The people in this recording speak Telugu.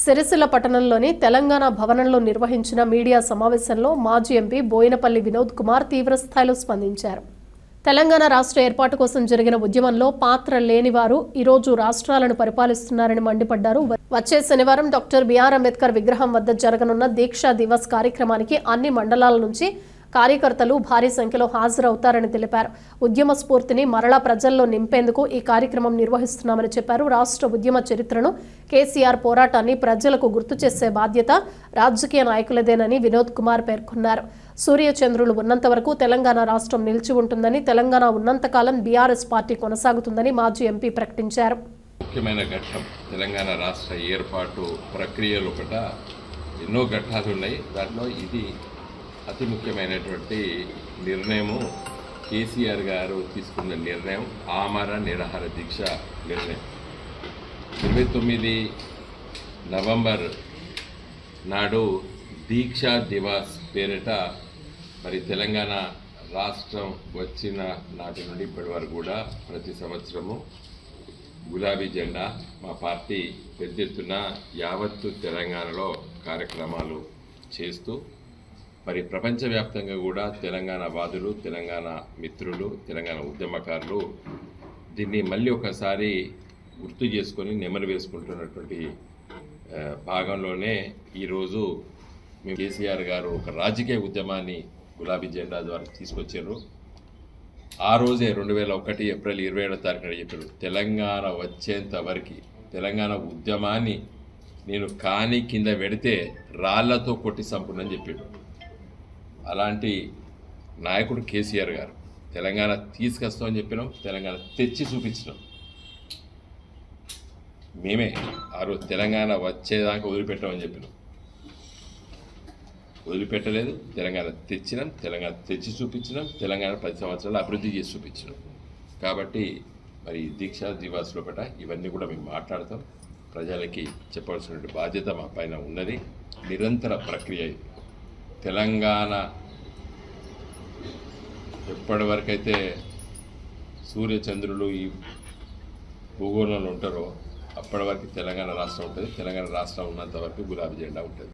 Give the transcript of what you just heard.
సిరిసిల్ల పట్టణంలోని తెలంగాణ భవనంలో నిర్వహించిన మీడియా సమావేశంలో మాజీ ఎంపీ బోయినపల్లి వినోద్ కుమార్ తీవ్రస్థాయిలో స్పందించారు. తెలంగాణ రాష్ట్ర ఏర్పాటు కోసం జరిగిన ఉద్యమంలో పాత్ర లేని వారు ఈరోజు రాష్ట్రాలను పరిపాలిస్తున్నారని మండిపడ్డారు. వచ్చే శనివారం డాక్టర్ బిఆర్ అంబేద్కర్ విగ్రహం వద్ద జరగనున్న దీక్షా దివస్ కార్యక్రమానికి అన్ని మండలాల నుంచి కార్యకర్తలు భారీ సంఖ్యలో హాజరవుతారని తెలిపారు. ఉద్యమ స్ఫూర్తిని మరలా ప్రజల్లో నింపేందుకు ఈ కార్యక్రమం నిర్వహిస్తున్నామని చెప్పారు. రాష్ట్ర ఉద్యమ చరిత్రను, కేసీఆర్ పోరాటాన్ని ప్రజలకు గుర్తు చేసే బాధ్యత రాజకీయ నాయకులదేనని వినోద్ కుమార్ పేర్కొన్నారు. సూర్యచంద్రులు ఉన్నంత వరకు తెలంగాణ రాష్ట్రం నిలిచి ఉంటుందని, తెలంగాణ ఉన్నంతకాలం బీఆర్ఎస్ పార్టీ కొనసాగుతుందని మాజీ ఎంపీ ప్రకటించారు. ముఖ్యమైన ఘట్టం తెలంగాణ రాష్ట్ర ఏర్పాటు ప్రక్రియలో ఎన్నో ఘట్టాలు ఉన్నాయి. దాంట్లో ఇది అతి ముఖ్యమైనటువంటి నిర్ణయము. కేసీఆర్ గారు తీసుకున్న నిర్ణయం ఆమర నిరాహార దీక్ష నిర్ణయం. 29 నవంబర్ నాడు దీక్షా దివాస్ పేరిట మరి తెలంగాణ రాష్ట్రం వచ్చిన నాటి నుండి ఇప్పటి వరకు కూడా ప్రతి సంవత్సరము గులాబీ జెండా మా పార్టీ పెద్ద ఎత్తున యావత్తు తెలంగాణలో కార్యక్రమాలు చేస్తూ మరి ప్రపంచవ్యాప్తంగా కూడా తెలంగాణ వాదులు, తెలంగాణ మిత్రులు, తెలంగాణ ఉద్యమకారులు దీన్ని మళ్ళీ ఒకసారి గుర్తు చేసుకొని నెమరు వేసుకుంటున్నటువంటి భాగంలోనే ఈరోజు మేము కేసీఆర్ గారు ఒక రాజకీయ ఉద్యమాన్ని గులాబీ జెండా ద్వారా తీసుకొచ్చారు. ఆ రోజే 2001 ఏప్రిల్ 27వ తారీఖున చెప్పారు, తెలంగాణ వచ్చేంత వరకు తెలంగాణ ఉద్యమాన్ని నేను కాని కింద పెడితే రాళ్లతో కొట్టి సంపునని చెప్పాడు. అలాంటి నాయకుడు కేసీఆర్ గారు. తెలంగాణ తీసుకొస్తామని చెప్పినాం, తెలంగాణ తెచ్చి చూపించినాం. మేమే ఆ రోజు తెలంగాణ వచ్చేదాకా వదిలిపెట్టామని చెప్పినాం, వదిలిపెట్టలేదు. తెలంగాణ తెచ్చినాం, తెలంగాణ తెచ్చి చూపించినాం, తెలంగాణ 10 సంవత్సరాలు అభివృద్ధి చేసి చూపించినాం. కాబట్టి మరి దీక్షా దివాస్ లోపల ఇవన్నీ కూడా మేము మాట్లాడతాం. ప్రజలకి చెప్పవలసిన బాధ్యత మా పైన ఉన్నది. నిరంతర ప్రక్రియ ఇది. తెలంగాణ ఎప్పటివరకైతే సూర్యచంద్రులు ఈ భూగోళంలో ఉంటారో అప్పటి వరకు తెలంగాణ రాష్ట్రం ఉంటుంది. తెలంగాణ రాష్ట్రం ఉన్నంత వరకు గులాబీ జెండా ఉంటుంది.